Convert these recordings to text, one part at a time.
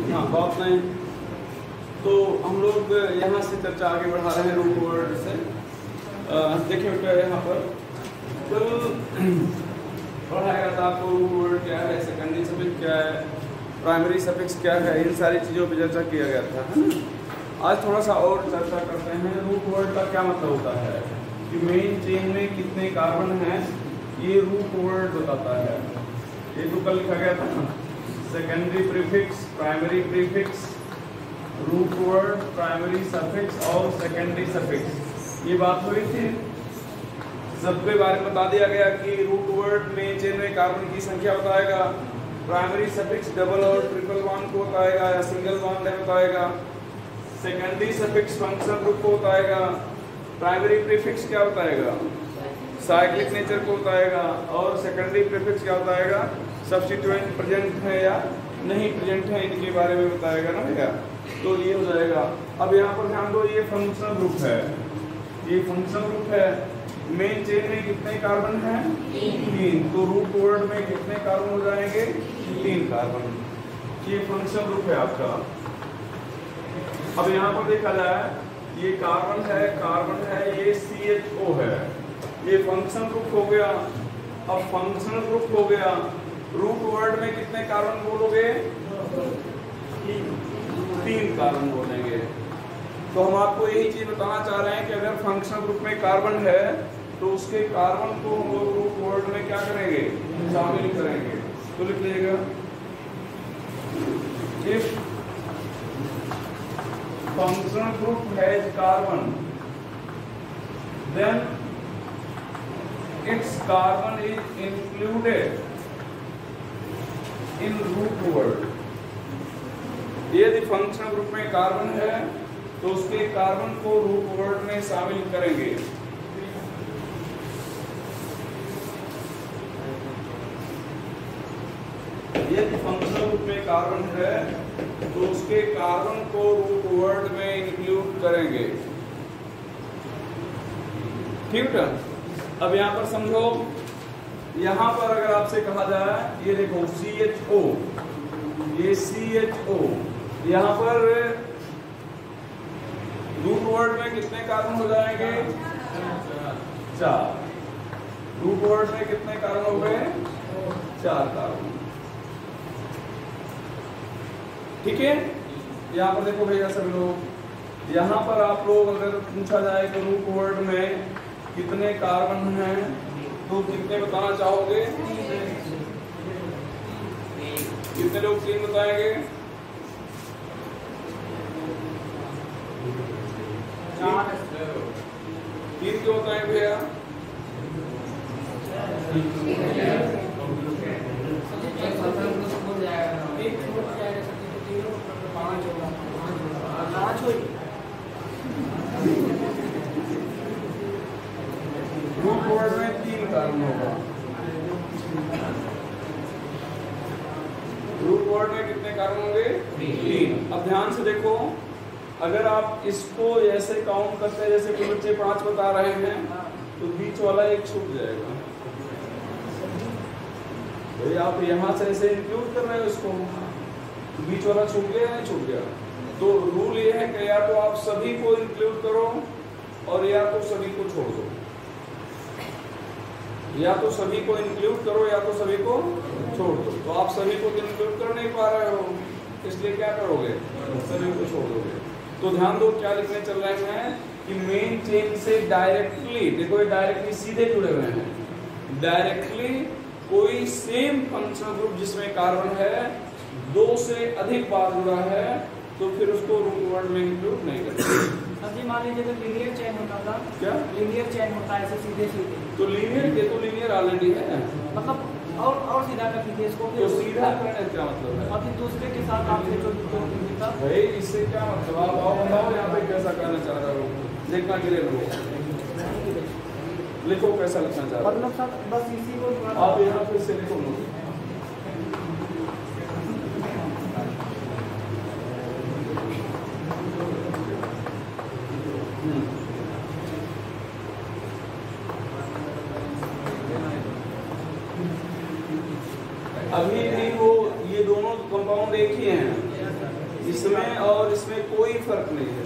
हाँ बात नहीं। तो हम लोग यहाँ से चर्चा आगे बढ़ा रहे हैं रूट वर्ड से। देखिए बेटा यहाँ पर तो पढ़ाया गया था आपको रूट वर्ड क्या है, सेकेंडरी सफिक्स क्या है, प्राइमरी सफिक्स क्या है, इन सारी चीज़ों पर चर्चा किया गया था, है ना। आज थोड़ा सा और चर्चा करते हैं। रूट वर्ड का क्या मतलब होता है कि मेन चेन में कितने कार्बन हैं, ये रूट वर्ड बताता है। ये तो कल लिखा गया था ना, secondary prefix, primary prefix, root word, primary suffix और सेकेंडरी सफिक्स, ये बात हुई थी। सबके बारे में बता दिया गया कि रूट वर्ड में चेन में कार्बन की संख्या बताएगा, प्राइमरी सफिक्स डबल और ट्रिपल बॉन्ड को बताएगा या सिंगल बॉन्ड है बताएगा, सेकेंडरी सफिक्स फंक्शन ग्रुप को बताएगा, प्राइमरी प्रीफिक्स क्या बताएगा, साइक्लिक नेचर को बताएगा, और सेकेंडरी प्रीफिक्स क्या बताएगा, सब्स्टिट्यूएंट प्रेजेंट है या नहीं प्रेजेंट है, इनके बारे में बताएगा ना भैया। तो ये हो जाएगा। अब यहाँ पर ध्यान दो, ये फंक्शनल ग्रुप है, ये फंक्शनल ग्रुप है। मेन चेन में कितने कार्बन हैं? 3। तो रूट वर्ड में कितने कार्बन हो जाएंगे? 3 कार्बन। ये फंक्शनल ग्रुप है आपका। अब यहाँ पर देखा जाए, ये कार्बन है, ये CHO है, ये फंक्शनल ग्रुप हो गया। अब फंक्शनल ग्रुप हो गया, रूट वर्ड में कितने कार्बन बोलोगे? 3 कार्बन बोलेंगे। तो हम आपको यही चीज बताना चाह रहे हैं कि अगर फंक्शनल ग्रुप में कार्बन है तो उसके कार्बन को हम लोग रूट वर्ड में क्या करेंगे? शामिल करेंगे। तो लिख लीजिएगा, if functional group has carbon then its carbon is included in root word. यदि फंक्शनल ग्रुप में कार्बन है तो उसके कार्बन को रूट वर्ड में शामिल करेंगे। यदि फंक्शनल ग्रुप में कार्बन है तो उसके कार्बन को रूट वर्ड में इंक्लूड करेंगे। ठीक है। अब यहाँ पर समझो, यहाँ पर अगर आपसे कहा जाए, ये देखो CHO, ये CHO, यहाँ पर रूट वर्ड में कितने कार्बन हो जाएंगे? 4। रूट वर्ड में कितने कार्बन हो गए? 4 कार्बन। ठीक है। यहाँ पर देखो भैया सभी लोग, यहाँ पर आप लोग अगर पूछा जाए तो रूट वर्ड में कितने कार्बन हैं तो कितने बताना चाहोगे? कितने लोग 3 बताएंगे? 3 क्यों बताएंगे भैया? रूट वर्ड में 3 कार्बन होगा। रूट वर्ड में कितने कार्बन होंगे? 3। अब ध्यान से देखो, अगर आप इसको ऐसे काउंट करते हैं जैसे कि बच्चे 5 बता रहे हैं तो बीच वाला एक छूट जाएगा। भाई आप यहाँ से ऐसे इंक्लूड कर रहे हो इसको, तो बीच वाला छूट गया या नहीं छूट गया? तो रूल ये है कि या तो आप सभी को इंक्लूड करो और या तो सभी को छोड़ दो। या तो सभी को इंक्लूड करो या तो सभी को छोड़ दो। तो आप सभी को इंक्लूड कर नहीं पा रहे हो, इसलिए क्या करोगे? सभी को छोड़ दोगे। तो ध्यान दो क्या लिखने चल रहे हैं कि मेन चेन से डायरेक्टली, देखो ये डायरेक्टली सीधे जुड़े हुए हैं। डायरेक्टली कोई सेम फंक्शनल ग्रुप जिसमें कार्बन है 2 से अधिक बार जुड़ा है तो फिर उसको रूट वर्ड में इंक्लूड नहीं करते। जी मान लीजिए तो लीनियर चेन होता था, क्या लीनियर चेन होता है ऐसे सीधे सीधे, तो लीनियर के तो लीनियर ऑलरेडी है, मतलब और सीधा कर दीजिए इसको। तो सीधा करने क्या मतलब है? अभी दूसरे के साथ आपसे जो भाई इससे क्या मतलब? आप आओ बताओ यहाँ पे कैसा कहना चाह रहे हो, देखना गिरे लोग लिखो कैसा लिखना चाह रहे हो। मतलब बस इसी को आप यहाँ फिर से लिखो। अभी भी वो ये दोनों कंपाउंड एक ही हैं, इसमें और इसमें कोई फर्क नहीं है,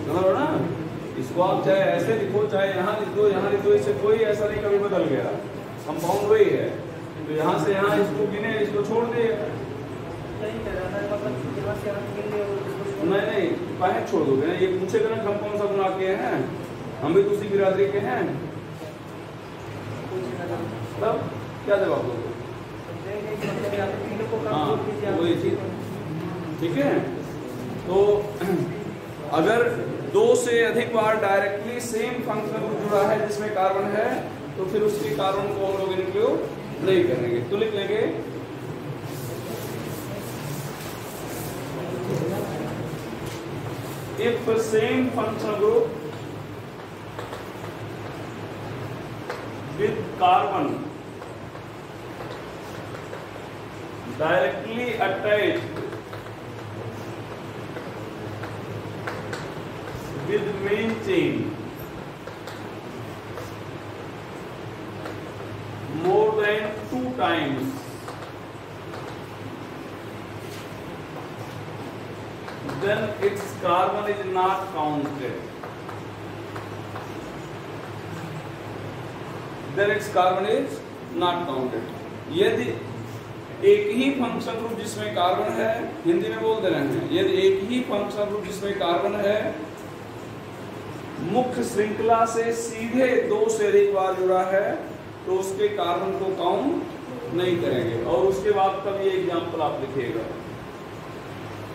समझ लो ना। इसको आप चाहे ऐसे लिखो, चाहे यहाँ लिख दो, यहाँ लिख दो, इससे कोई ऐसा नहीं कभी बदल गया, कंपाउंड वही है। तो यहाँ से यहाँ इसको गिने, इसको छोड़ दिए। नहीं नहीं, काहे छोड़ दोगे ना, ये पूछेगा ना हम कौन सा गुना किए हैं, हम भी दूसरी बिरादरी के हैं, तब क्या जवाब दोगे? हाँ वही चीज, ठीक है। तो अगर दो से अधिक बार डायरेक्टली सेम फंक्शनल ग्रुप जुड़ा है जिसमें कार्बन है, तो फिर उसके कार्बन को हम लोग इंक्लूड नहीं करेंगे। तो लिख लेंगे if the same functional group with carbon directly attached with main chain more than 2 times, then its carbon is not counted. Then its carbon is not counted. यदि एक ही फंक्शन ग्रुप जिसमें कार्बन है, हिंदी में बोल दे रहे हैं, यदि एक ही फंक्शन ग्रुप जिसमें कार्बन है मुख्य श्रृंखला से सीधे 2 से अधिक बार जुड़ा है, तो उसके कार्बन को काउंट नहीं करेंगे। और उसके बाद तब ये एग्जाम्पल आप लिखिएगा,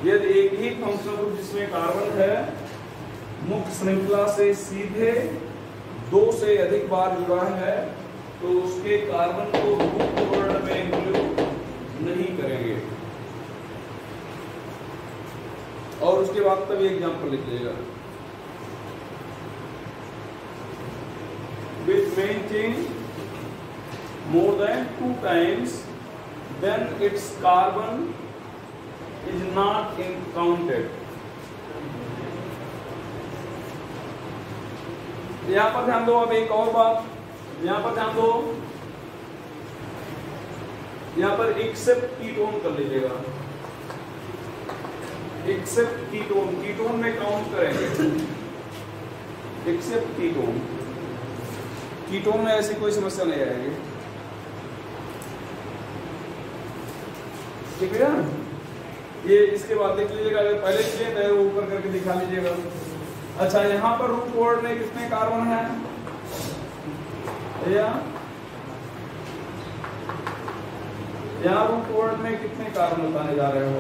यदि एक ही फंक्शनल ग्रुप जिसमें कार्बन है मुख्य श्रृंखला से सीधे 2 से अधिक बार जुड़ा है, तो उसके कार्बन को ग्रुप वर्ड में इंक्लूड नहीं करेंगे। और उसके बाद तब ये एग्जाम्पल लिख लीजिएगा, with main chain more than 2 times, then its carbon is not counted. यहाँ पर ध्यान दो। अब एक और बात यहाँ पर ध्यान दो, यहाँ पर एक्सेप्ट कीटोन कर लीजिएगा, एक्सेप्ट कीटोन, कीटोन में काउंट करेंगे, एक्सेप्ट कीटोन, कीटोन में ऐसी कोई समस्या नहीं आएगी, ठीक है। ये इसके बाद देख लीजिएगा, अगर पहले किए तो ऊपर करके दिखा लीजिएगा। अच्छा, यहाँ पर रूट वर्ड में कितने कार्बन हैं भैया? यहाँ रूट वर्ड में कितने कार्बन बताने जा रहे हो?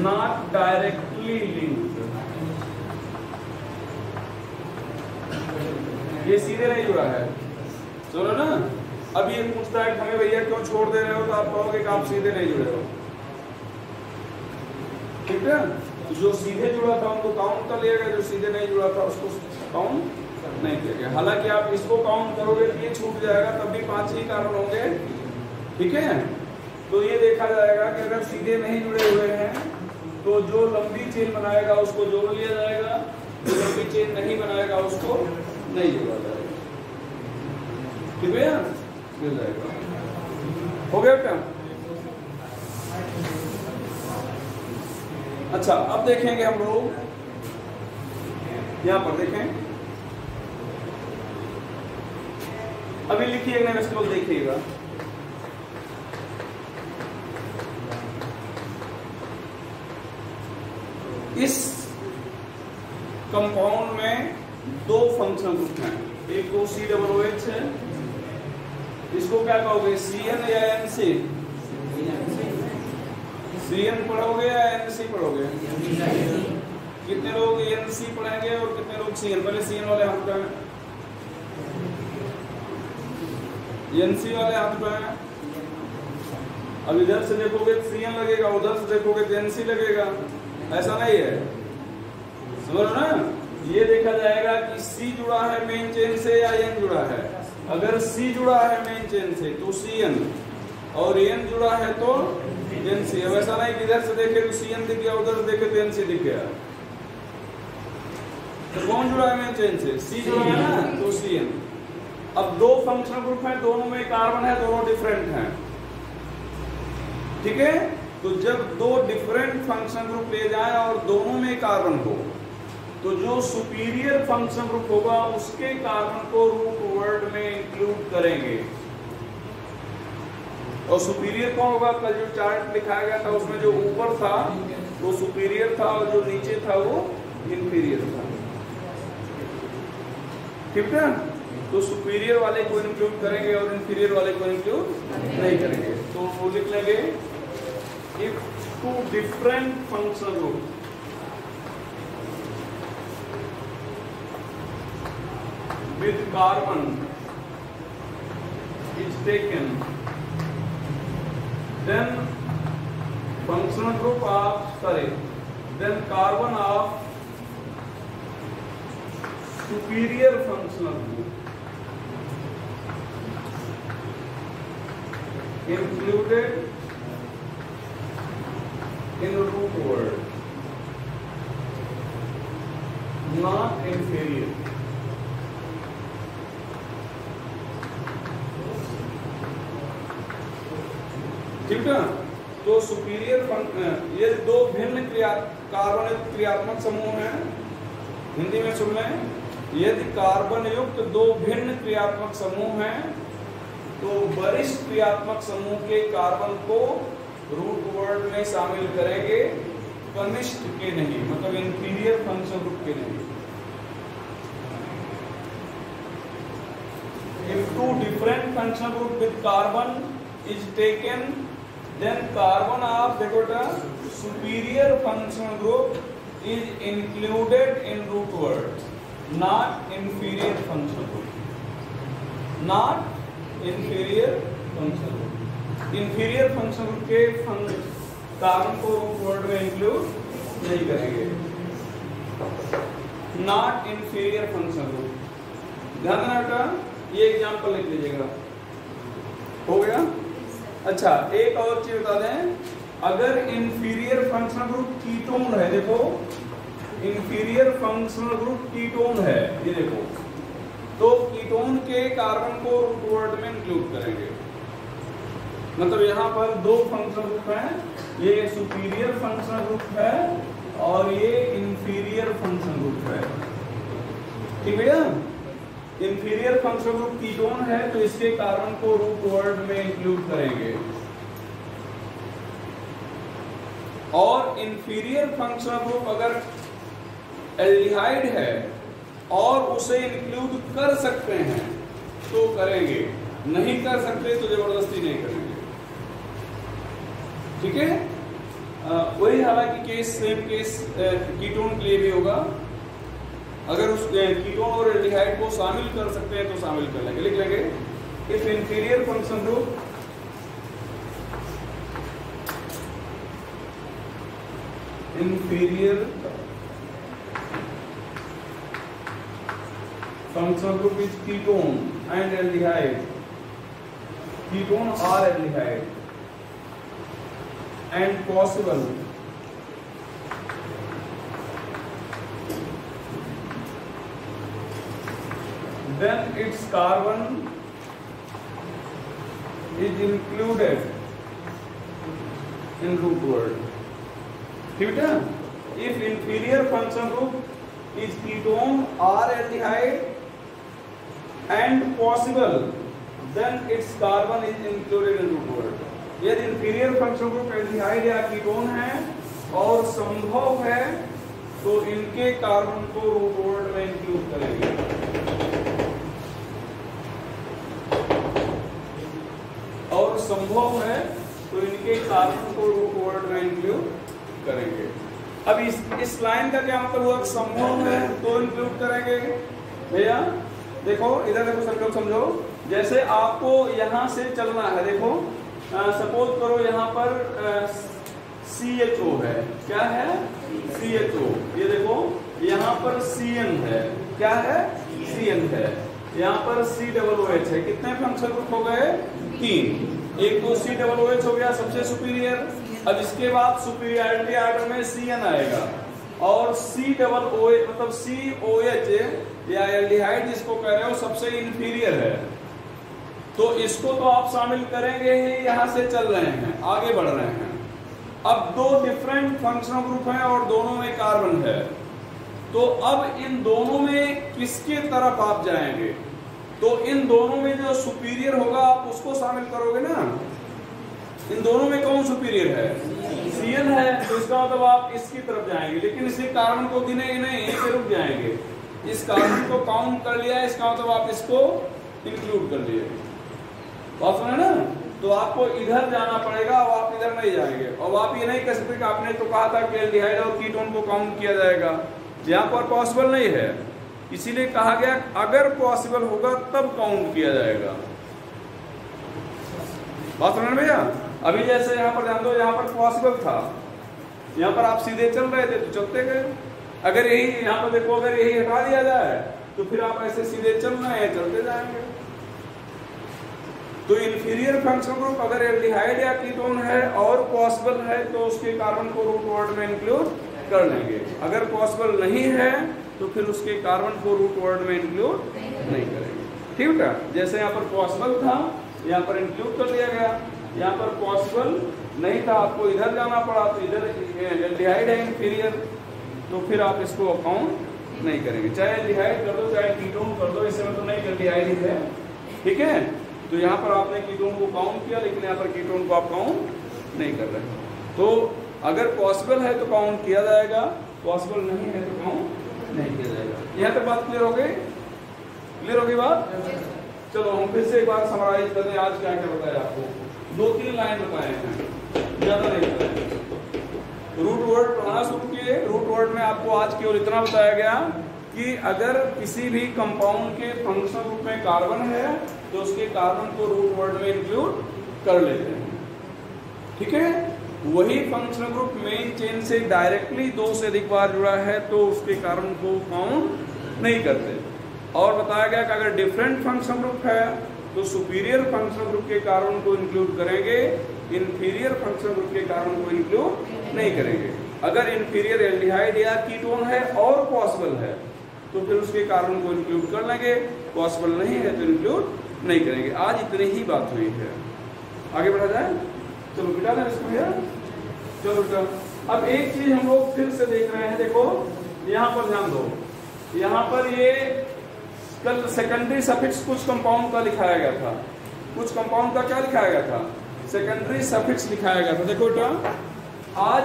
Not directly linked, ये सीधे नहीं जुड़ा है, सुनो ना। अब ये पूछता है कि हमें भैया क्यों छोड़ दे रहे हो, तो आप कहोगे कि आप सीधे नहीं जुड़े हो, ठीक है। जो सीधे जुड़ा था उनको काउंट कर लिएगा, जो सीधे नहीं जुड़ा था उसको काउंट नहीं किया। हालांकि आप इसको काउंट करोगे तो ये छूट जाएगा, तब भी 5 ही कार्बन होंगे, ठीक है। तो ये देखा जाएगा कि अगर सीधे नहीं जुड़े हुए हैं तो जो लंबी चेन बनाएगा उसको जोड़ लिया जाएगा, जो लंबी चेन नहीं बनाएगा उसको नहीं जोड़ा जाएगा, ठीक है, मिल जाएगा। हो गया क्या? अच्छा, अब देखेंगे हम लोग, यहां पर देखें, अभी लिखिए नेक्स्ट लोग देखिएगा। इस कंपाउंड में 2 फंक्शनल ग्रुप हैं, एक तो COOH है, इसको क्या कहोगे, CN या NC? CN पढ़ोगे या NC पढ़ोगे? कितने लोग NC पढ़ेंगे और कितने लोग CN? पहले CN वाले हाथ उठाएं, NC वाले हाथ उठाएं। अब इधर से देखोगे तो CN लगेगा, उधर से देखोगे तो NC लगेगा, ऐसा नहीं है, समझ ना। ये देखा जाएगा कि C जुड़ा है मेन चेन से या N जुड़ा है। अगर C जुड़ा है मेन चेन से तो CN, और N जुड़ा है तो NC। अब ऐसा नहीं कि इधर से देखे तो CN दिख गया, उधर से देखे तो NC दिख गया, तो कौन जुड़ा है मेन चेन से? सी जुड़ा है ना, तो CN। अब दो फंक्शनल ग्रुप हैं, दोनों में कार्बन है, दोनों डिफरेंट हैं, ठीक है। तो जब दो डिफरेंट फंक्शनल ग्रुप ले जाएं और दोनों में कार्बन हो, तो जो सुपीरियर फंक्शनल ग्रुप होगा उसके कार्बन को रूट वर्ड में इंक्लूड करेंगे। और सुपीरियर कौन होगा? कल जो चार्ट दिखाया गया था उसमें जो ऊपर था वो सुपीरियर था और जो नीचे था वो इंफीरियर था, ठीक है। तो सुपीरियर वाले को इंक्लूड करेंगे और इंफीरियर वाले को इंक्लूड नहीं करेंगे। तो वो लिख लेंगे if two different functional group with carbon is taken, then functional group then carbon of superior functional group included in root word, not inferior। ठीक है। तो सुपीरियर ये दो भिन्न कार्बन क्रियात्मक समूह हैं। हिंदी में सुन लें, यदि कार्बन युक्त दो भिन्न क्रियात्मक समूह हैं तो वरिष्ठ क्रियात्मक समूह के कार्बन को रूट वर्ड में शामिल करेंगे, कनिष्ठ के नहीं, मतलब इंफीरियर फंक्शनल ग्रुप के नहीं। If two different functional group with carbon is taken, then carbon of देखो superior functional group is included in root word, not inferior functional group, not inferior functional group। inferior functional group के carbon को root word में include नहीं करेंगे, not inferior functional group। ध्यान देना बेटा, ये एग्जाम्पल लिख लीजिएगा, हो गया। अच्छा, एक और चीज बता दें, अगर इंफीरियर फंक्शनल ग्रुप कीटोन है, देखो इंफीरियर फंक्शनल ग्रुप कीटोन है, ये देखो, तो कीटोन के कार्बन को रूट वर्ड में इंक्लूड करेंगे। मतलब यहाँ पर दो फंक्शनल ग्रुप हैं, ये सुपीरियर फंक्शनल ग्रुप है और ये इंफीरियर फंक्शनल ग्रुप है, ठीक है। इंफीरियर फंक्शनल ग्रुप कीटोन है तो इसके कार्बन को रूट वर्ड में इंक्लूड करेंगे, और इंफीरियर फंक्शनल ग्रुप अगर एल्डिहाइड है और उसे इंक्लूड कर सकते हैं तो करेंगे, नहीं कर सकते तो जबरदस्ती नहीं करेंगे, ठीक है। वही हालांकि केस सेम केस कीटोन के लिए भी होगा। अगर उस कीटोन और एल्डिहाइड को शामिल कर सकते हैं तो शामिल कर लेंगे, लिख लेंगे if inferior functional group functional group is ketone and aldehyde, ketone or aldehyde, and possible then its carbon is included in root word, ठीक है। if inferior functional group is ketone or aldehyde and possible then its carbon is included in root word। यदि inferior functional group aldehyde या ketone है और संभव है तो इनके कार्बन को रूट वर्ड में इंक्लूड करेंगे, और संभव है तो इनके कार्बन को रूट वर्ड में इंक्लूड करेंगे। अब इस लाइन का क्या मतलब हुआ? संभव है तो इंक्लूड करेंगे। भैया देखो, इधर देखो, सब लोग समझो, जैसे आपको यहां से चलना है, देखो सपोज करो यहाँ पर CHO है, क्या है? CHO, ये देखो यहाँ पर CN है, क्या है? CN है, यहाँ पर COOH है, कितने फंक्शनल ग्रुप हो गए? 3। एक तो COOH हो गया सबसे सुपीरियर, अब इसके बाद सुपीरियरिटी ऑर्डर में CN आएगा, और COOH मतलब COH या एल्डिहाइड जिसको कह रहे हो सबसे इंफीरियर है, तो इसको तो आप शामिल करेंगे ही, यहां से चल रहे हैं, आगे बढ़ रहे हैं। अब दो डिफरेंट फंक्शनल ग्रुप हैं और दोनों में कार्बन है, तो अब इन दोनों में किसके तरफ आप जाएंगे? तो इन दोनों में जो सुपीरियर होगा आप उसको शामिल करोगे ना। इन दोनों में कौन सुपीरियर है? Cl है, तो इसका मतलब आप इसकी तरफ जाएंगे, लेकिन इसी कार्बन को गिनेंगे नहीं, यहीं पे रुक जाएंगे। इस कार्बन को काउंट कर लिया, इसका मतलब आप इसको इंक्लूड कर लिए। बात सुना ना? तो आपको इधर जाना पड़ेगा और आप इधर नहीं जाएंगे। और आप ये नहीं कह सकते कि आपने तो कहा था कि एल्डिहाइड और कीटोन को काउंट किया जाएगा, यहाँ पर पॉसिबल नहीं है। इसीलिए कहा गया अगर पॉसिबल होगा तब काउंट किया जाएगा। बात सुना भैया? अभी जैसे यहाँ पर ध्यान दो, यहाँ पर पॉसिबल था, यहाँ पर आप सीधे चल रहे थे तो चलते गए। अगर यही यहाँ पर देखो, अगर यही हटा दिया जाए तो फिर आप ऐसे सीधे चल रहे हैं, चलते जाएंगे। तो इंफीरियर फंक्शनल ग्रुप अगर एल्डिहाइड या कीटोन है और पॉसिबल है तो उसके कार्बन को रूट वर्ड में इंक्लूड कर लेंगे। अगर पॉसिबल नहीं है तो फिर उसके कार्बन को रूट वर्ड में इंक्लूड नहीं करेंगे। ठीक है, जैसे यहाँ पर पॉसिबल था, यहाँ पर इंक्लूड कर लिया गया। यहाँ पर पॉसिबल नहीं था, आपको इधर जाना पड़ा, तो इधर एल्डिहाइड है इंफीरियर, तो फिर आप इसको अकाउंट नहीं करेंगे। चाहे एल्डिहाइड कर दो चाहे कीटोन कर दो, इससे मतलब नहीं कि एल्डिहाइड ही है। ठीक है, तो यहाँ पर आपने कीटोन को काउंट किया, लेकिन यहाँ पर कीटोन को आप काउंट नहीं कर रहे। तो अगर पॉसिबल है तो काउंट किया जाएगा, पॉसिबल नहीं है तो काउंट नहीं किया जाएगा। यहाँ तक बात क्लियर हो गई? क्लियर हो गई बात? चलो हम फिर से एक बार समराइज कर दें, आज क्या क्या बताया आपको। 2-3 लाइन बताए हैं, ज्यादा नहीं बताया। रूट वर्ड पढ़ना शुरू किए। रूट वर्ड में आपको आज केवल इतना बताया गया कि अगर किसी भी कंपाउंड के फंक्शनल ग्रुप में कार्बन है तो उसके कार्बन को रूट वर्ड में इंक्लूड कर लेते हैं। ठीक है, वही फंक्शनल ग्रुप मेन चेन से डायरेक्टली 2 से अधिक बार जुड़ा है तो उसके कार्बन को काउंट नहीं करते। और बताया गया कि अगर डिफरेंट फंक्शनल ग्रुप है तो सुपीरियर फंक्शनल ग्रुप के कार्बन को इंक्लूड करेंगे, इंफीरियर फंक्शनल ग्रुप के कार्बन को इंक्लूड नहीं करेंगे। अगर इंफीरियर एल्डिहाइड या कीटोन है और पॉसिबल है तो फिर उसके कार्बन को इंक्लूड कर लेंगे, पॉसिबल नहीं है तो इंक्लूड नहीं करेंगे। आज इतनी ही बात हुई है, आगे बढ़ा जाए। चलो बिटा लें इसको भैया। चलो बेटा, अब एक चीज हम लोग फिर से देख रहे हैं। देखो यहाँ पर ध्यान दो, यहाँ पर ये कल सेकेंडरी सफिक्स कुछ कंपाउंड का लिखाया गया था। कुछ कंपाउंड का क्या लिखाया गया था? सेकेंडरी सफिक्स लिखाया गया था। देखो बेटा, आज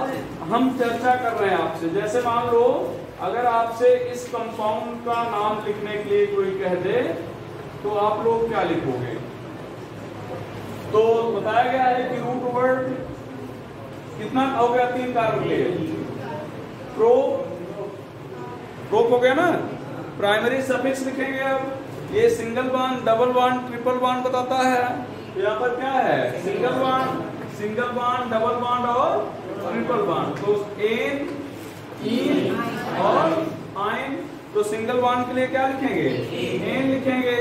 हम चर्चा कर रहे हैं आपसे, जैसे मान लो अगर आपसे इस कंपाउंड का नाम लिखने के लिए कोई कह दे तो आप लोग क्या लिखोगे? तो बताया गया है कि रूट वर्ड कितना हो गया? 3 कार्बन के लिए प्रोप हो गया ना। प्राइमरी सफिक्स लिखेंगे। अब ये single bond, double bond, triple bond बताता है। यहाँ पर क्या है? सिंगल बॉन्ड, डबल बॉन्ड और ट्रिपल बॉन्ड। तो एन, ईन और आइन। तो सिंगल बॉन्ड के लिए क्या लिखेंगे? एन लिखेंगे।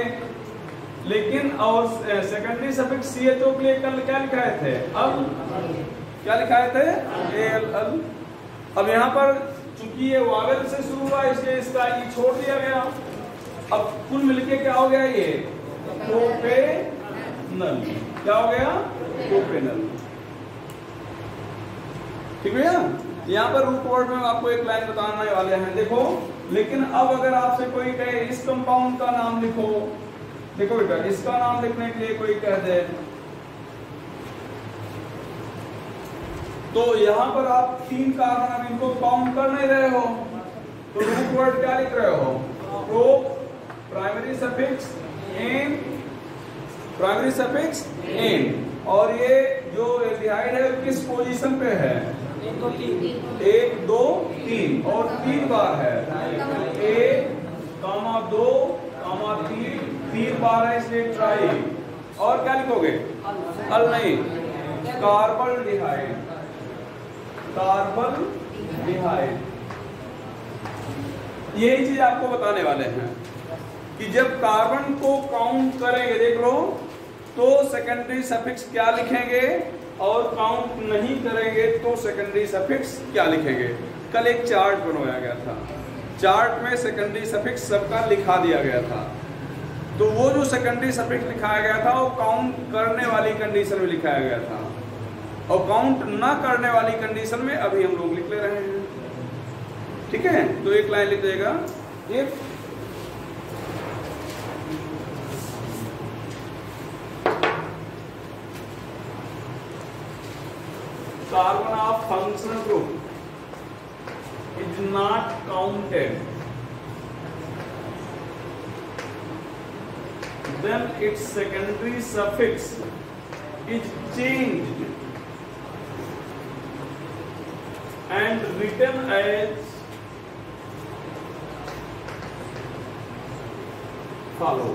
लेकिन और सेकेंडरी सफिक्स CHO के लिए कल क्या लिखाए थे? अब क्या लिखाए थे? AL। अब यहाँ पर चूंकि ये वावेल से शुरू हुआ इसलिए इसका ई छोड़ दिया गया। अब कुल मिलके क्या हो गया? ये प्रोपेनल। क्या हो गया? प्रोपेनल। ठीक है, यहाँ पर रूट वर्ड में आपको एक लाइन बताने वाले हैं। देखो, लेकिन अब अगर आपसे कोई कहे इस कंपाउंड का नाम लिखो, देखो बेटा इसका नाम लिखने के लिए कोई कह दे तो यहाँ पर आप 3 कार्बन, अब इनको काउंट कर नहीं रहे हो तो रूट वर्ड क्या लिख रहे हो? Prop, primary suffix ane, primary suffix ane. और ये जो एल्डिहाइड है किस पोजीशन पे है? 1 2 3 और 3 बार है। 1, 2, 3 बार है इसलिए ट्राई। और क्या लिखोगे? अल नहीं, कार्बन डिहाइड, कार्बन डिहाइड। यही चीज आपको बताने वाले हैं कि जब कार्बन को काउंट करेंगे, देख लो, तो सेकेंडरी सफिक्स क्या लिखेंगे और काउंट नहीं करेंगे तो सेकेंडरी सफिक्स क्या लिखेंगे। कल एक चार्ट बनवाया गया था, चार्ट में सेकेंडरी सफिक्स सबका लिखा दिया गया था। तो वो जो सेकेंडरी सफिक्स लिखाया गया था वो काउंट करने वाली कंडीशन में लिखाया गया था, और काउंट ना करने वाली कंडीशन में अभी हम लोग लिख ले रहे हैं। ठीक है, तो एक लाइन लिख देगा, if carbon of functional group is not counted, then its secondary suffix is changed and written as follow।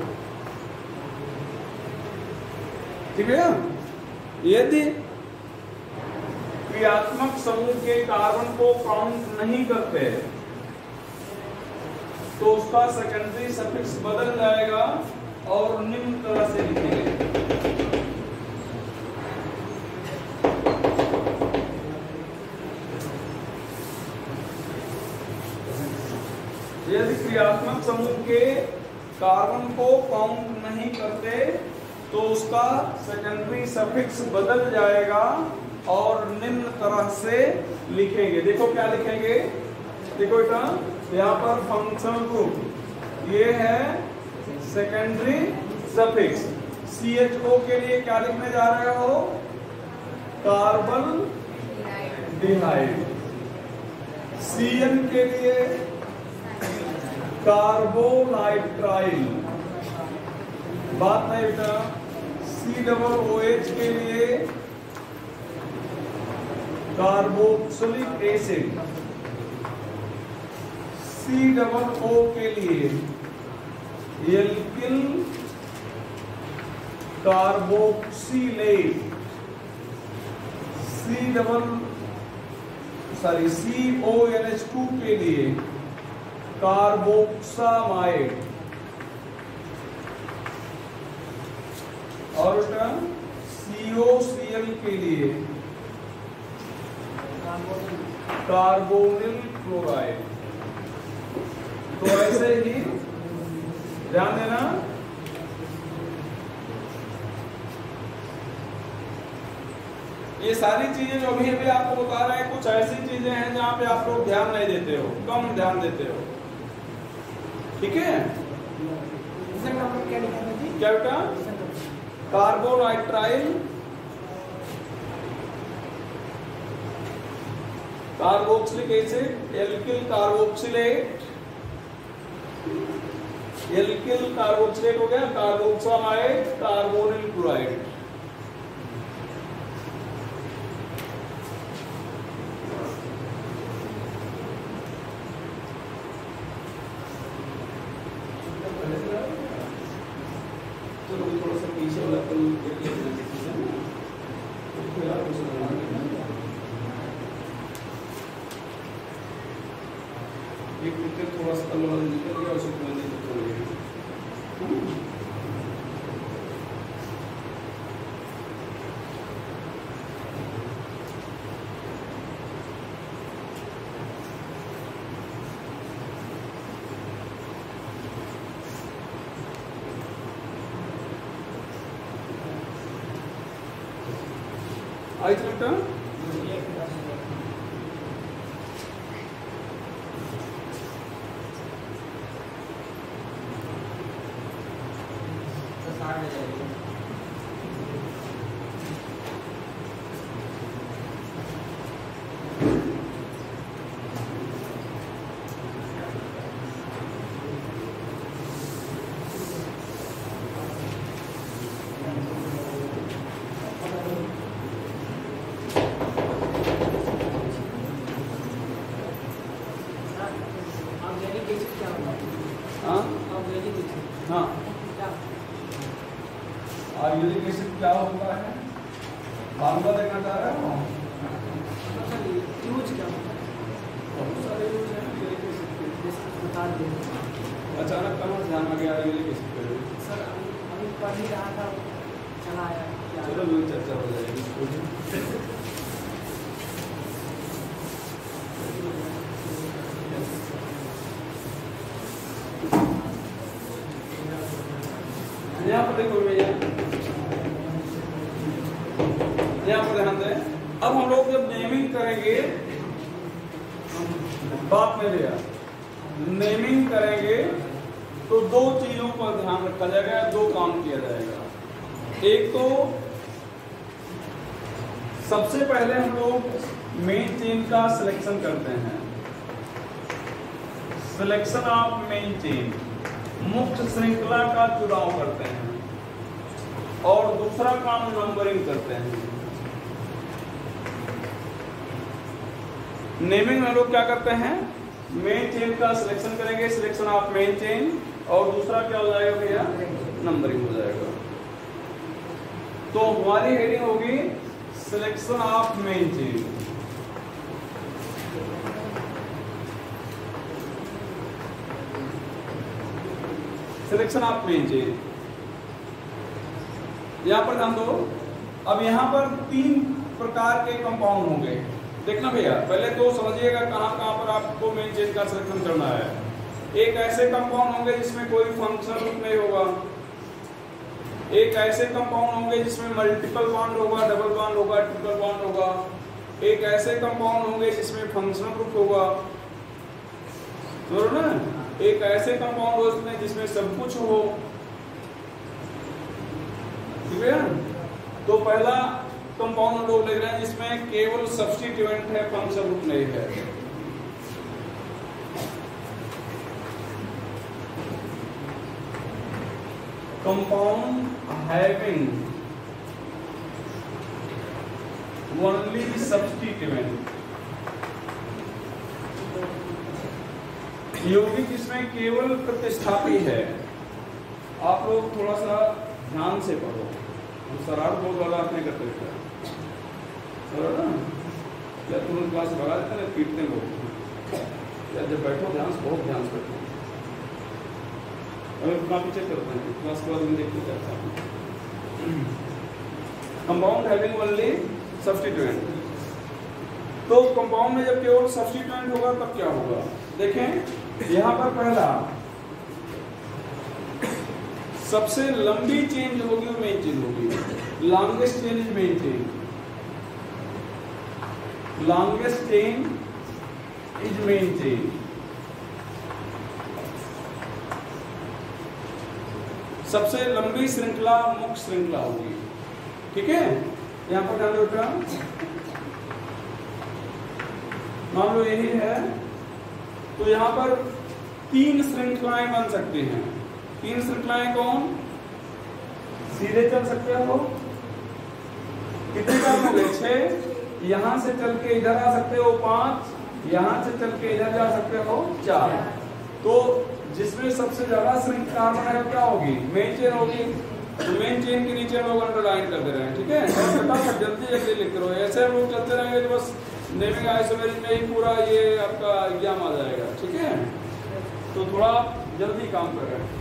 ठीक है, यदि क्रियात्मक समूह के कार्बन को काउंट नहीं करते तो उसका सेकेंडरी सफिक्स बदल जाएगा और निम्न तरह से लिखेंगे। यदि क्रियात्मक समूह के कार्बन को काउंट नहीं करते तो उसका सेकेंडरी सफिक्स बदल जाएगा और निम्न तरह से लिखेंगे। देखो क्या लिखेंगे, देखो बेटा यहाँ पर फंक्शनल ग्रुप, ये है सेकेंडरी सफिक्स। CHO के लिए क्या लिखने जा रहे हो, कार्बन डिहाइड। CN के लिए कार्बोनाइट्राइल, बात नहीं बेटा। COOH के लिए कार्बोक्सिलिक एसिड। COO के लिए एल्किल कार्बोक्सिलेट। CONH2 के लिए कार्बोक्सामाइड। और COCl के लिए कार्बोनिल क्लोराइड। तो ऐसे ही ध्यान देना, ये सारी चीजें जो अभी अभी आपको बता रहे हैं, कुछ ऐसी चीजें हैं जहां पे आप लोग ध्यान नहीं देते हो, कम ध्यान देते हो। ठीक है, क्या बेटा, carbonitrile, carboxylic acid, alkyl carboxylate, alkyl carboxylate हो गया, कार्बोक्सामाइड, कार्बोनिल क्लोराइड। थोड़ा सा पीछे वाला थोड़ा सा निकल गया, उसको आई बेटा। आयुर्वेदिक एसिड क्या होता है, फार्मूला देखना चाह रहे हो? यूज क्या होता है? बहुत सारे यूज हैं आयुर्वेदिक एसिड के। बता दें। अचानक कहाँ से ध्यान आ गया आयुर्वेदिक एसिड पे? सर अभी पढ़ ही रहा था, चला आया। चलो वो चर्चा हो जाएगी। यहाँ पर देखो भैया, यहाँ पर ध्यान दें। अब हम लोग जब नेमिंग करेंगे, बात में भैया नेमिंग करेंगे तो दो चीजों पर ध्यान रखा जाएगा, दो काम किया जाएगा। एक तो सबसे पहले हम लोग मेन चेन का सिलेक्शन करते हैं, सिलेक्शन ऑफ मेन चेन, मुख्य श्रृंखला का चुनाव करते हैं, और दूसरा काम नंबरिंग करते हैं। नेमिंग में लोग क्या करते हैं, मेन चेन का सिलेक्शन करेंगे, सिलेक्शन ऑफ मेन चेन, और दूसरा क्या हो जाएगा भैया, नंबरिंग हो जाएगा। तो हमारी हेडिंग होगी selection of main chain. Selection of main chain, यहां पर ध्यान दो। अब यहां पर 3 प्रकार के कंपाउंड होंगे, देखना भैया। पहले तो समझिएगा कहां पर आपको मेन चेन का सिलेक्शन करना है। एक ऐसे कंपाउंड होंगे जिसमें कोई फंक्शनल ग्रुप नहीं होगा, एक ऐसे कंपाउंड होंगे जिसमें मल्टीपल बॉन्ड होगा, डबल बॉन्ड होगा, ट्रिपल बॉन्ड होगा, एक ऐसे कंपाउंड होंगे जिसमें फंक्शनल ग्रुप होगा, समझ ना, एक ऐसे कंपाउंड हो जिसमें सब कुछ हो, ठीक है। तो पहला कंपाउंड हम लोग लिख रहे हैं जिसमें केवल सब्स्टिट्यूएंट है, फंक्शनल ग्रुप नहीं है। कंपाउंड हैविंग ओनली सब्स्टिट्यूएंट, यौगिक इसमें केवल प्रतिस्थापी है। आप लोग थोड़ा सा ध्यान से पढ़ो, शरारत बहुत ज्यादा आपने करते थे या तुम क्लास भगा देते ना, पीटते लोग, या जब बैठो ध्यान से, बहुत ध्यान से बैठो। अगर काफी चेक करते हैं क्लास के बाद में देखते जाता है। कंपाउंड हैविंग ओनली सब्स्टिट्यूएंट, तो कंपाउंड में जब केवल सब्स्टिट्यूएंट होगा तब क्या होगा, देखें यहां पर पहला सबसे लंबी चेन जो होगी वो मेन चेन होगी। Longest chain is main chain, longest chain is main chain. सबसे लंबी श्रृंखला मुख्य श्रृंखला होगी, ठीक है। यहां पर ध्यान रखना, मान लो यही है, तो यहां पर 3 श्रृंखलाएं बन सकती हैं। 3 श्रृंखलाएं कौन, सीधे चल सकते हो, कितने काम हो गए, 6, यहां से चल के इधर आ सकते हो 5, यहां से चल के इधर जा सकते हो 4। तो जिसमें सबसे ज्यादा श्रृंखला है क्या होगी, मेन चेन होगी। तो मेन चेन के नीचे लोग अंडरलाइन कर दे रहे हैं, ठीक है। फटाफट जल्दी जल्दी लिखते रहो, ऐसे हम लोग चलते रहेंगे तो बस नेमिंग आइसोमेरिक में ही पूरा ये आपका एग्जाम आ जाएगा, ठीक है। तो थोड़ा जल्दी काम कर रहे हैं।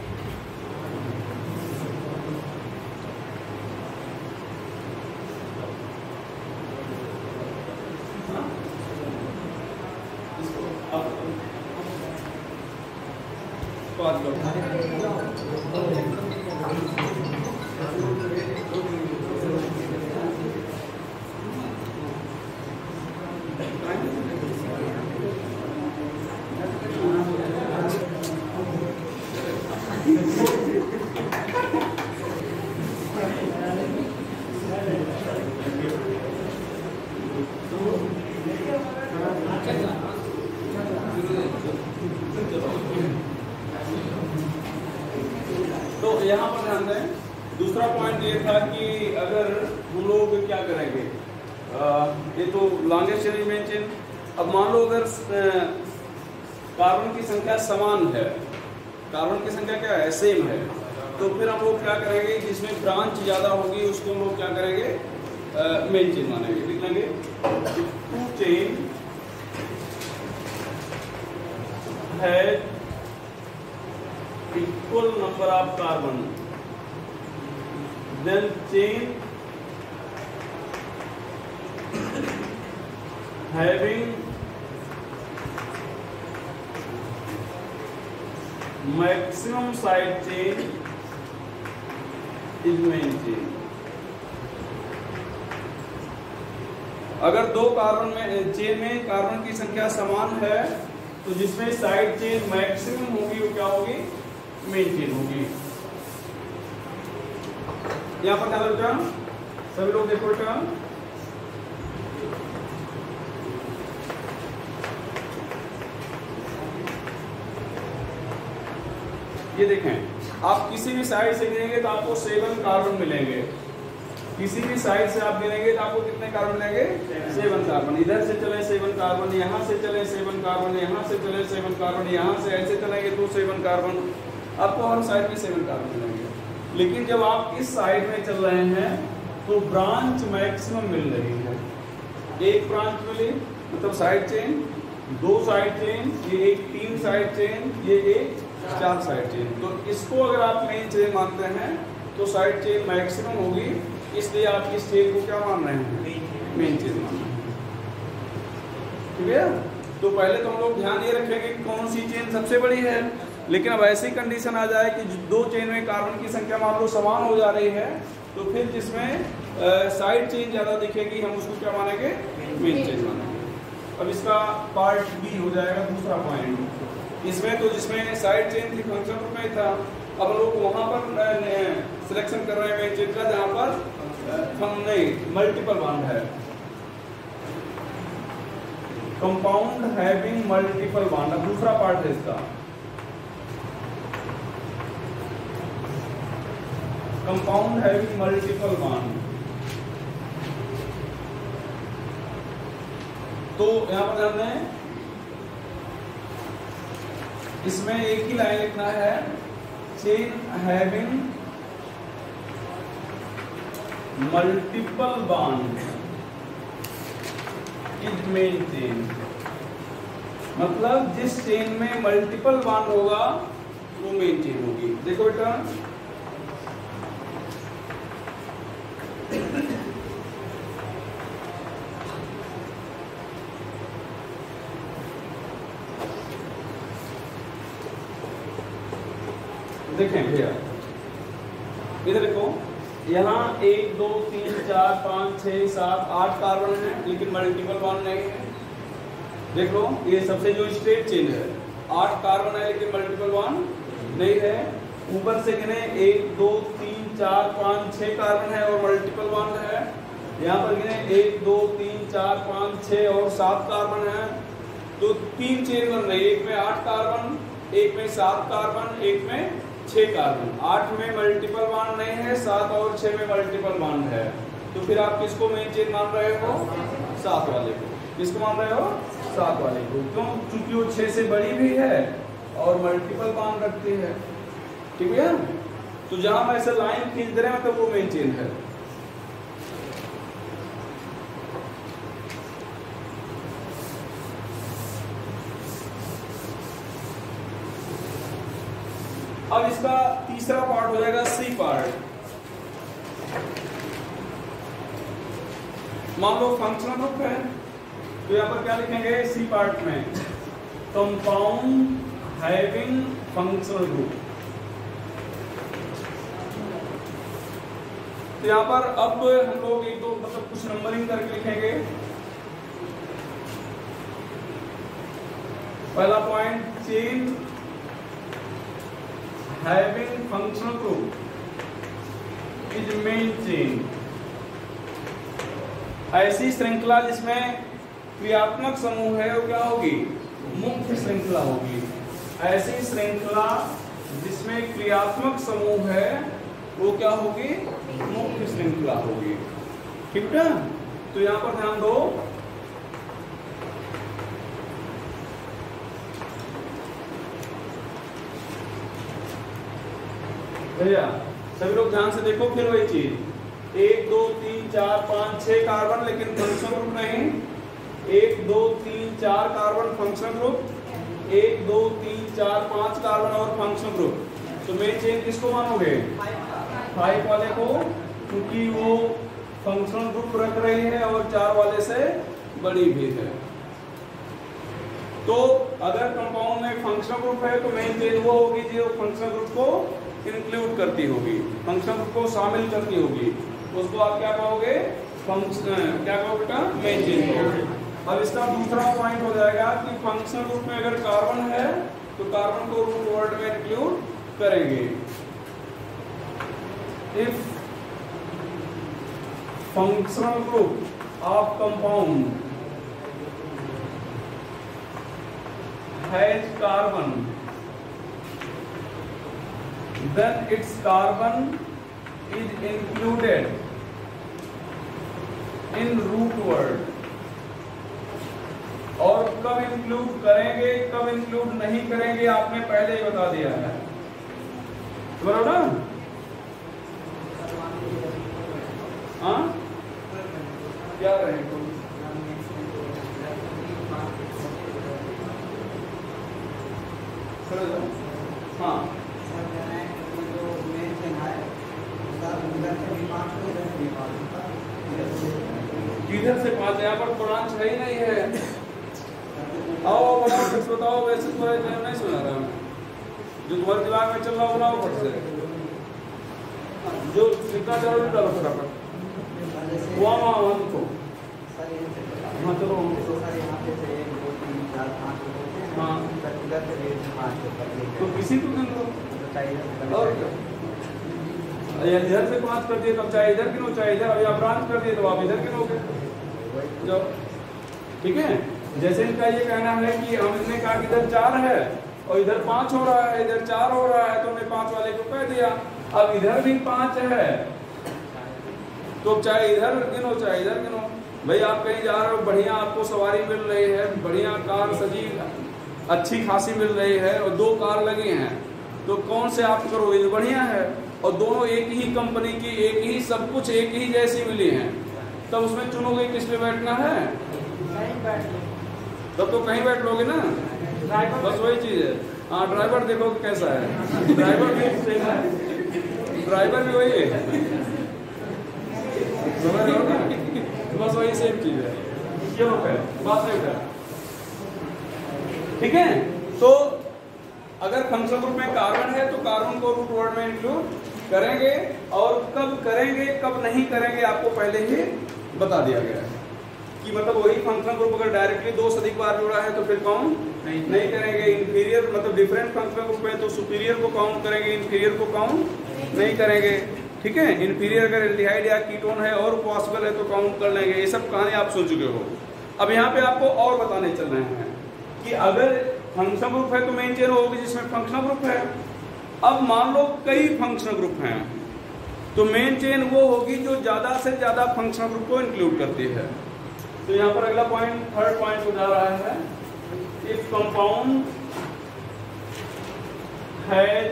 तो यहाँ पर ध्यान दें, दूसरा पॉइंट ये था कि अगर हम लोग क्या करेंगे, ये तो लॉन्गेस्ट चेन मेन चेन। अब मान लो अगर कार्बन की संख्या समान है, कार्बन की संख्या क्या है, सेम है, तो फिर हम लोग क्या करेंगे, जिसमें ब्रांच ज्यादा होगी उसको हम लोग क्या करेंगे, मेन चेन मानेंगे। लिख लेंगे 2 चेन है equal number of carbon, then chain having maximum side chain is main chain. अगर दो कार्बन में चेन में कार्बन की संख्या समान है तो जिसमें साइड चेन मैक्सिमम होगी वो क्या होगी? मेन चेन होगी। यहां पर क्या बेटा सभी लोग देखो बेटा, ये देखें आप किसी भी साइड से गिनेंगे तो आपको 7 कार्बन मिलेंगे। किसी भी साइड से आप गिनेंगे तो आपको कितने कार्बन मिलेंगे? 7 कार्बन। इधर से चले 7 कार्बन, यहाँ से चले 7 कार्बन, यहाँ से चले 7 कार्बन, यहाँ से ऐसे चलेंगे तो 7 कार्बन, आपको हर साइड में 7 कार्बन मिलेंगे। लेकिन जब आप इस साइड में चल रहे हैं तो ब्रांच मैक्सिमम मिल रही है। एक ब्रांच मिली मतलब साइड चेन, 2 साइड चेन, ये एक 3 साइड चेन, ये एक 4 साइड चेन। तो इसको अगर आप मेन चेन मानते हैं तो साइड चेन मैक्सिमम होगी, इसलिए आप इस चेन को क्या मान रहे हैं? मेन चेन मान रहे हैं। ठीक है, तो पहले तो हम लोग ध्यान ये रखेंगे कि कौन सी चेन सबसे बड़ी है। लेकिन अब ऐसी कंडीशन आ जाए कि 2 चेन में कार्बन की संख्या मान लो समान हो जा रही है तो फिर जिसमें साइड चेन ज्यादा दिखेगी हम उसको क्या मानेंगे? मेन चेन मानेंगे। अब इसका पार्ट बी हो जाएगा दूसरा पॉइंट। इसमें तो जिसमें साइड चेन थी फंक्शन ग्रुप में था, अब लोग वहां पर सिलेक्शन कर रहे हैं मेन चेन का जहां पर हम नहीं मल्टीपल बॉन्ड है। कंपाउंड हैविंग मल्टीपल बॉन्ड, अब दूसरा पार्ट है इसका। कंपाउंड हैविंग मल्टीपल बॉन्ड, तो यहां पर हमने इसमें एक ही लाइन लिखना है, chain having multiple bond is main chain. मतलब जिस चेन में मल्टीपल बॉन्ड होगा वो मेन चेन होगी। देखो बेटा देखें भैया, इधर देखो यहाँ 1 2 3 4 5 6 7 8 कार्बन है लेकिन मल्टीपल बॉन्ड नहीं है। देख लो ये सबसे जो स्ट्रेट चेन है 8 कार्बन है लेकिन मल्टीपल बॉन्ड नहीं है। ऊपर से गिने 1 2 3 4 5 6 कार्बन है और मल्टीपल बॉन्ड है। यहाँ पर गिने 1 2 3 4 5 6 और 7 कार्बन है। तो 3 चेन बन रही है, एक में 8 कार्बन, एक में 7 कार्बन, एक में 6 कार्बन। 8 में मल्टीपल बॉन्ड नहीं है, 7 और 6 में मल्टीपल बॉन्ड है। तो फिर आप किसको मेन चेन मान रहे हो? 7 वाले को। किसको मान रहे हो? 7 वाले को। क्यों? क्योंकि वो 6 से बड़ी भी है और मल्टीपल बॉन्ड रखती है। ठीक है, तो जहां हम ऐसे लाइन खींच दे रहे हैं तो वो मेन चेन है। अब इसका तीसरा पार्ट हो जाएगा सी पार्ट। मान लो फंक्शनल ग्रुप है तो यहाँ पर क्या लिखेंगे सी पार्ट में? Compound having functional group. तो यहाँ पर अब हम लोग एक दो मतलब कुछ नंबरिंग करके लिखेंगे। पहला point, chain having functional group is main chain. ऐसी श्रृंखला जिसमें क्रियात्मक समूह है वो क्या होगी? मुख्य श्रृंखला होगी। ऐसी श्रृंखला जिसमें क्रियात्मक समूह है वो क्या होगी? मुख्य श्रृंखला होगी। ठीक है, तो यहां पर ध्यान दो। भैया सभी लोग ध्यान से देखो, फिर वही चीज 1 2 3 4 5 6 कार्बन लेकिन फंक्शनल ग्रुप नहीं। 1 2 3 4 कार्बन फंक्शनल ग्रुप, 1 2 3 4 5 कार्बन और फंक्शनल ग्रुप। तो मेन चेन किसको मानोगे? 5 वाले को, क्योंकि वो फंक्शनल ग्रुप रख रही है और 4 वाले से बड़ी भी है। तो अगर कंपाउंड में फंक्शनल ग्रुप है तो मेन चेन वो होगी जो फंक्शनल ग्रुप को इंक्लूड करती होगी, फंक्शनल ग्रुप को शामिल करती होगी, उसको आप क्या कहोगे? क्या कहोगे बेटा? मेन चेन कहोगे। अब इसका दूसरा पॉइंट हो जाएगा कि फंक्शनल ग्रुप में अगर कार्बन है तो कार्बन को रूट वर्ड में इंक्लूड करेंगे। If functional group of compound has carbon, then its carbon is included in root word। और कब इंक्लूड करेंगे कब इंक्लूड नहीं करेंगे आपने पहले ही बता दिया है, बराबर ना? हाँ क्या करेंगे? हाँ किधर से 5? यहाँ पर ब्रांच है ही नहीं है। आओ बनाओ, कुछ बताओ। वैसे तुम्हारे टाइम नहीं सुना रहा मैं, जो तुम्हारे दिमाग में चल रहा बनाओ फट से, जो कितना जरूरी डालो फटाफट वहाँ हमको। हाँ चलो हाँ तो किसी को और इधर से 5 कर दिए तो चाहे इधर गिनो चाहे इधर, अब यहाँ ब्रांच कर दिए तो आप इधर गिनोगे। जो ठीक है, जैसे इनका ये कहना है कि हमने कहा कि इधर 4 है और इधर 5 हो रहा है, इधर 4 हो रहा है, तो हमने 5 वाले को कह दिया। अब इधर भी 5 है तो चाहे इधर गिनो चाहे इधर गिनो। भाई आप कहीं जा रहे हो, बढ़िया आपको सवारी मिल रही है, बढ़िया कार सजी अच्छी खासी मिल रही है और 2 कार लगी हैं, तो कौन से आप करोगे? जो बढ़िया है और दोनों एक ही कंपनी की, एक ही सब कुछ एक ही जैसी मिली हैं, तब उसमें चुनोगे किस पे बैठना है? तब तो कहीं बैठ लोगे ना, बस वही चीज है। हाँ ड्राइवर देखो कैसा है, ड्राइवर भी सेम है, ड्राइवर भी वही है, समझ रहे हो ना? बस वही सेम चीज है, क्यों है बात नहीं है। ठीक है, तो अगर फंक्शनल ग्रुप में कार्बन है तो कार्बन को रूट वर्ड में इंक्लूड करेंगे, और कब करेंगे कब नहीं करेंगे आपको पहले ही बता दिया गया है कि मतलब वही फंक्शनल ग्रुप अगर डायरेक्टली 2 से अधिक बार जुड़ा है तो फिर काउंट नहीं करेंगे। इंफीरियर मतलब डिफरेंट फंक्शनल ग्रुप है तो सुपीरियर को काउंट करेंगे, इंफीरियर को काउंट नहीं करेंगे। ठीक है, इंफीरियर अगर एल्डिहाइड या कीटोन है और पॉसिबल है तो काउंट कर लेंगे। ये सब कहानी आप सुन चुके हो। अब यहाँ पे आपको और बताने चल रहे हैं कि अगर फंक्शनल ग्रुप है तो मेन चेन होगी जिसमें फंक्शनल ग्रुप है। अब मान लो कई फंक्शनल ग्रुप हैं तो मेन चेन वो होगी जो ज्यादा से ज्यादा फंक्शनल ग्रुप को इंक्लूड करती है। तो यहाँ पर अगला पॉइंट, थर्ड पॉइंट हो जा रहा है, if compound has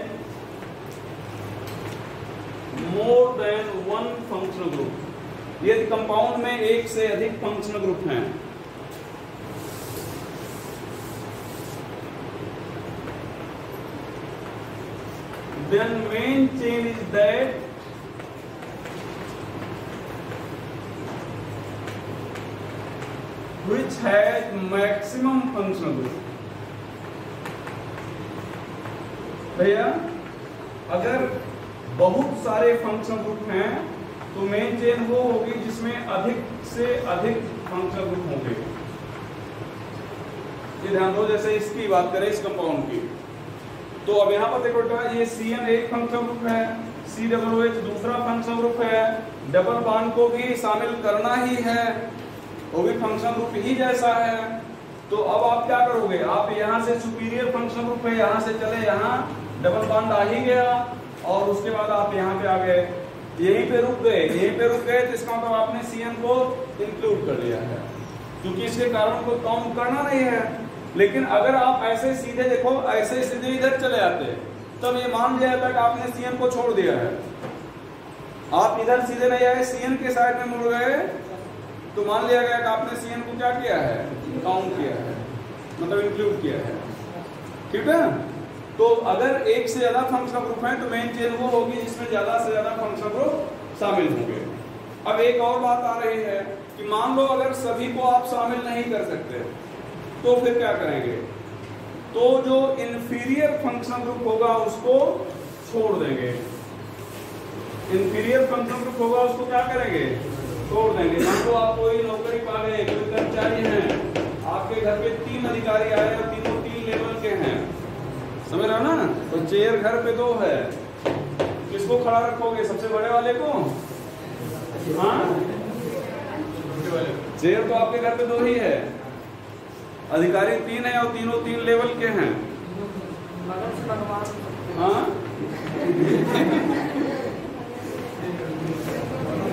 more than 1 functional group, यदि कंपाउंड में एक से अधिक फंक्शनल ग्रुप हैं then main chain is that which has maximum functional group। भैया अगर बहुत सारे फंक्शनल ग्रुप हैं तो मेन चेन वो होगी जिसमें अधिक से अधिक फंक्शनल ग्रुप होंगे। ये ध्यान दो, जैसे इसकी बात करें इस कंपाउंड की, तो अब यहाँ पर देखो ये CN एक फंक्शनल ग्रुप है, COOH दूसरा फंक्शनल ग्रुप है, डबल बॉन्ड को भी शामिल करना ही है, वो भी फंक्शनल ग्रुप ही जैसा है। तो अब आप क्या करोगे? आप यहाँ से सुपीरियर फंक्शनल ग्रुप है, यहाँ से चले यहाँ डबल बॉन्ड आ ही गया और उसके बाद आप यहाँ पे आ गए, यहीं पे रुक गए, यहीं पे रुक गए, तो इसका मतलब आपने CN को इंक्लूड कर लिया है क्योंकि इसके कारण को काउंट करना नहीं है। लेकिन अगर आप ऐसे सीधे देखो, ऐसे सीधे इधर चले आते तब ये मान लिया जाता कि आपने CN को छोड़ दिया है। आप इधर सीधे नहीं आए, CN के साइड में मुड़ गए तो मान लिया गया कि आपने CN को क्या किया है? काउंट किया है, मतलब इंक्लूड किया है। ठीक है, तो अगर एक से ज्यादा फंक्शनल ग्रुप है तो मेन चेन वो होगी जिसमें ज्यादा से ज्यादा फंक्शनल ग्रुप शामिल होंगे। अब एक और बात आ रही है कि मान लो अगर सभी को आप शामिल नहीं कर सकते, तो फिर क्या करेंगे, तो जो इंफीरियर फंक्शनल ग्रुप होगा उसको छोड़ देंगे। इंफीरियर फंक्शनल ग्रुप होगा उसको क्या करेंगे, छोड़ देंगे। मान लो आप कोई नौकरी पा गए, कोई कर्मचारी हैं, आपके घर पे 3 अधिकारी आए और तीनों 3 लेवल के हैं, समझ रहे हो ना। तो चेयर घर पे 2 है, किसको खड़ा रखोगे, सबसे बड़े वाले को? हाँ, चेयर तो आपके घर पे 2 ही है, अधिकारी 3 है और तीनों 3 लेवल के हैं। हाँ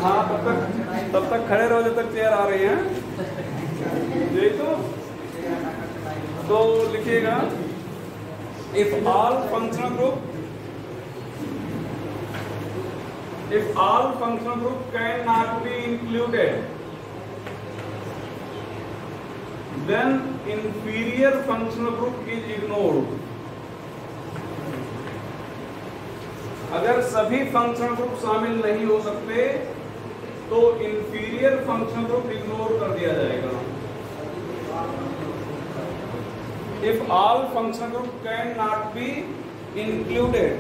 हाँ, तब तक खड़े रहो जब तक चेयर आ रही है। यही तो लिखिएगा, if all functional group can not be included, then inferior functional group is ignored। अगर सभी फंक्शनल ग्रुप शामिल नहीं हो सकते तो इंफीरियर फंक्शनल ग्रुप इग्नोर कर दिया जाएगा। If all functional group can not be included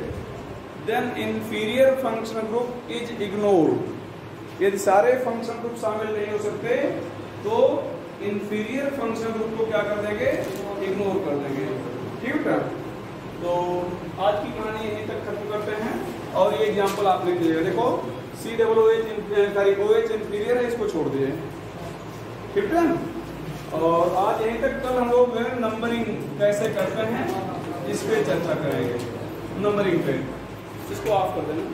then inferior functional group is ignored. यदि सारे फंक्शनल ग्रुप शामिल नहीं हो सकते तो इंफीरियर फंक्शनल ग्रुप को क्या कर देंगे, इग्नोर कर देंगे। ठीक है, तो आज की कहानी यहीं तक खत्म करते हैं। और ये एग्जांपल आप लिख लीजिएगा, देखो COOH इंफीरियर है, इसको छोड़ दिए, ठीक है। और आज यहीं तक, कल हम लोग नंबरिंग कैसे करते हैं इस पे चर्चा करेंगे, नंबरिंग पे। इसको ऑफ कर देना।